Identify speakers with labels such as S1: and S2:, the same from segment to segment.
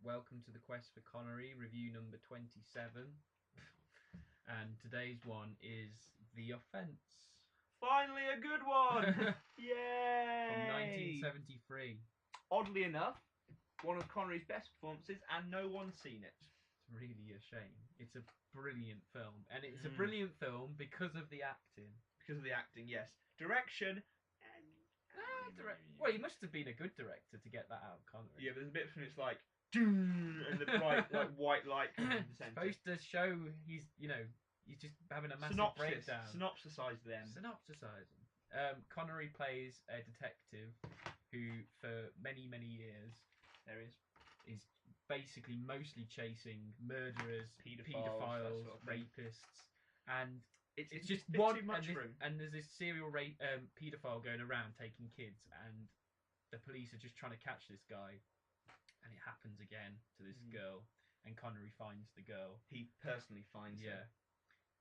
S1: welcome to the Quest for Connery, review number 27. And today's one is The Offence.
S2: Finally a good one!
S1: From
S2: Yay!
S1: 1973.
S2: Oddly enough, one of Connery's best performances, and no one's seen it.
S1: It's really a shame. It's a brilliant film. And it's a brilliant film because of the acting.
S2: Because of the acting, yes. Direction...
S1: Well, he must have been a good director to get that out of Connery.
S2: Yeah, there's a bit from it's like... and the bright white light comes from the centre.
S1: Supposed to show he's just having a massive breakdown.
S2: Synopsisize them.
S1: Synopsisize them. Connery plays a detective who, for many, many years, is basically mostly chasing murderers, paedophiles,
S2: sort of
S1: rapists, and it's just
S2: a bit
S1: one.
S2: too much for him.
S1: And there's this serial paedophile going around taking kids, and the police are just trying to catch this guy, and it happens again to this girl, and Connery finds the girl.
S2: He personally finds her.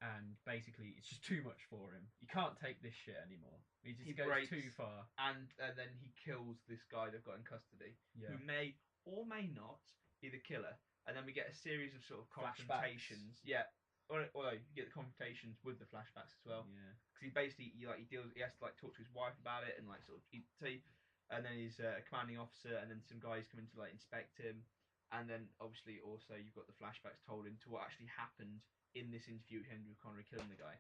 S1: And basically, it's just too much for him. He can't take this shit anymore. He goes
S2: breaks,
S1: too far.
S2: And then he kills this guy they've got in custody, who may or may not be the killer. And then we get a series of sort of confrontations.
S1: Flashbacks.
S2: Yeah. Or you get the confrontations with the flashbacks as well.
S1: Yeah.
S2: Because he basically he has to talk to his wife about it and and then he's a commanding officer, and then some guys come in to inspect him, and then obviously also you've got the flashbacks told into what actually happened in this interview with Henry Connery killing the guy,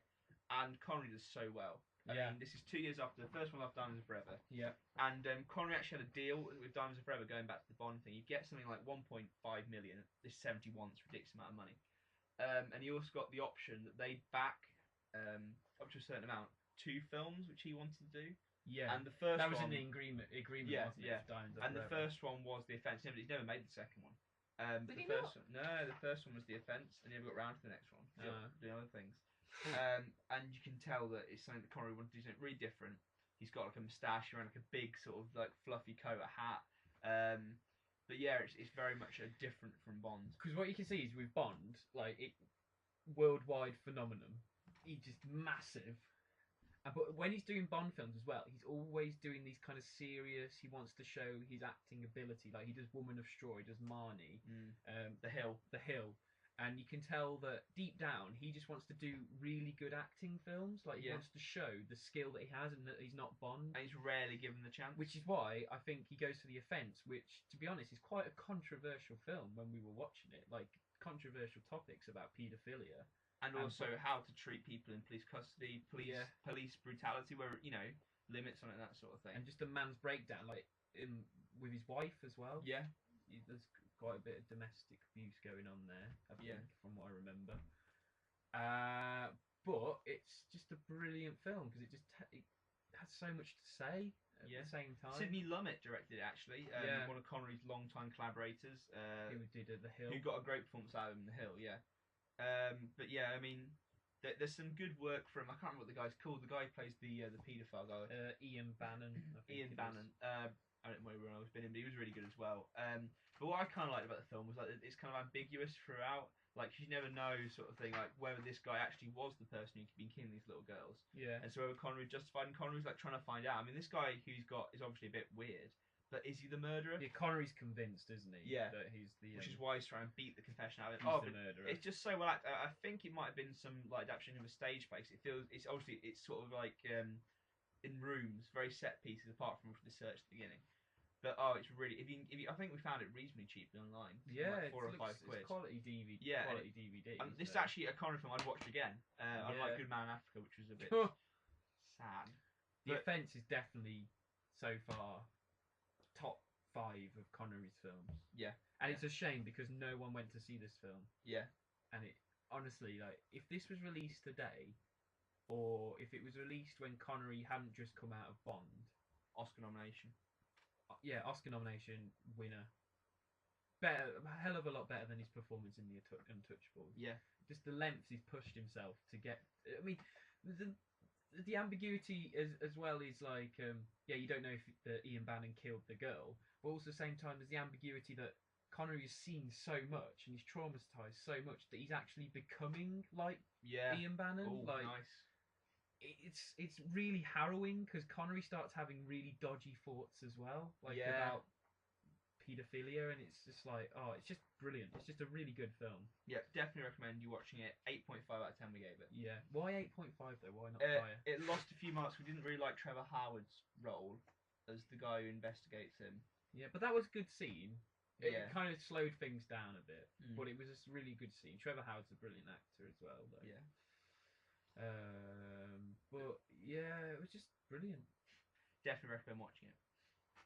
S2: and Connery does so well. I mean, this is 2 years after the first one, after Diamonds Are Forever.
S1: Yeah.
S2: And Connery actually had a deal with Diamonds Are Forever, going back to the Bond thing. You get something like 1.5 million. This 71, it's a ridiculous amount of money. And he also got the option that they'd back up to a certain amount 2 films which he wanted to do.
S1: Yeah.
S2: And the first
S1: that was
S2: one,
S1: in the agreement.
S2: Yeah,
S1: wasn't it,
S2: yeah.
S1: Diamonds Are
S2: And
S1: Forever.
S2: the first one was The Offence. But he's never made the second one.
S1: Did
S2: the
S1: he
S2: first
S1: not?
S2: One, no, the first one was The Offence, and he never got round to the next one. Doing other things. And you can tell that it's something that Connery wanted to do something really different. He's got a moustache, around a big sort of fluffy coat, a hat. But yeah, it's very much different from Bond.
S1: Because what you can see is with Bond, worldwide phenomenon. He's just massive. But when he's doing Bond films as well, he's always doing these kind of serious. He wants to show his acting ability. Like he does Woman of Straw, he does Marnie,
S2: The Hill,
S1: and you can tell that deep down he just wants to do really good acting films. He wants to show the skill that he has, and that he's not Bond.
S2: And he's rarely given the chance.
S1: Which is why I think he goes for The Offence, which, to be honest, is quite a controversial film when we were watching it. Controversial topics about paedophilia.
S2: And also how to treat people in police custody, police brutality, where limits on it, that sort of thing.
S1: And just a man's breakdown, with his wife as well.
S2: Yeah,
S1: there's quite a bit of domestic abuse going on there. I think, from what I remember. But it's just a brilliant film because it has so much to say at the same time.
S2: Sidney Lumet directed it actually. One of Connery's long-time collaborators.
S1: Who did The Hill.
S2: Who got a great performance out of him in The Hill. Yeah. But yeah, I mean, there's some good work from. I can't remember what the guy's called. The guy who plays the paedophile guy.
S1: Ian Bannon.
S2: Ian Bannon. I don't know where I've been in, but he was really good as well. But what I kind of liked about the film was it's kind of ambiguous throughout. You never know, sort of thing, whether this guy actually was the person who'd been killing these little girls.
S1: Yeah.
S2: And so whether Connery justified, and Connery's trying to find out. I mean, this guy who's got is obviously a bit weird. But is he the murderer?
S1: Yeah, Connery's convinced, isn't he?
S2: Yeah.
S1: That he's the.
S2: Which is why he's trying to beat the confession out of him.
S1: He's the murderer.
S2: It's just so well acted. I think it might have been some adaptation of a stage place. It feels it's sort of in rooms, very set pieces apart from the search at the beginning. But it's really if you I think we found it reasonably cheaply online.
S1: Yeah,
S2: $4 or $5.
S1: It's quality DVD.
S2: Yeah,
S1: quality DVD.
S2: And this is actually a Connery film I'd watched again. Unlike Good Man in Africa, which was a bit sad.
S1: The Offence is definitely so far top 5 of Connery's films.
S2: Yeah.
S1: And it's a shame because no one went to see this film.
S2: Yeah.
S1: And it honestly, if this was released today, or if it was released when Connery hadn't just come out of Bond,
S2: Oscar nomination.
S1: Yeah, Oscar nomination winner. Better, a hell of a lot better than his performance in The Untouchables.
S2: Yeah.
S1: Just the lengths he's pushed himself to get. I mean, the ambiguity as well is you don't know if Ian Bannon killed the girl, but also at the same time there's the ambiguity that Connery has seen so much and he's traumatized so much that he's actually becoming like Ian Bannon.
S2: Oh, nice.
S1: It's really harrowing because Connery starts having really dodgy thoughts as well, about paedophilia, and it's just like, oh, it's just brilliant. It's just a really good film.
S2: Yeah, definitely recommend you watching it. 8.5 out of 10 we gave it.
S1: Yeah. Why 8.5 though? Why not higher?
S2: It lost a few marks. We didn't really like Trevor Howard's role as the guy who investigates him.
S1: Yeah, but that was a good scene. It
S2: Yeah.
S1: kind of slowed things down a bit,
S2: Mm.
S1: but it was a really good scene. Trevor Howard's a brilliant actor as well, though.
S2: Yeah.
S1: But yeah, it was just brilliant.
S2: Definitely recommend watching it.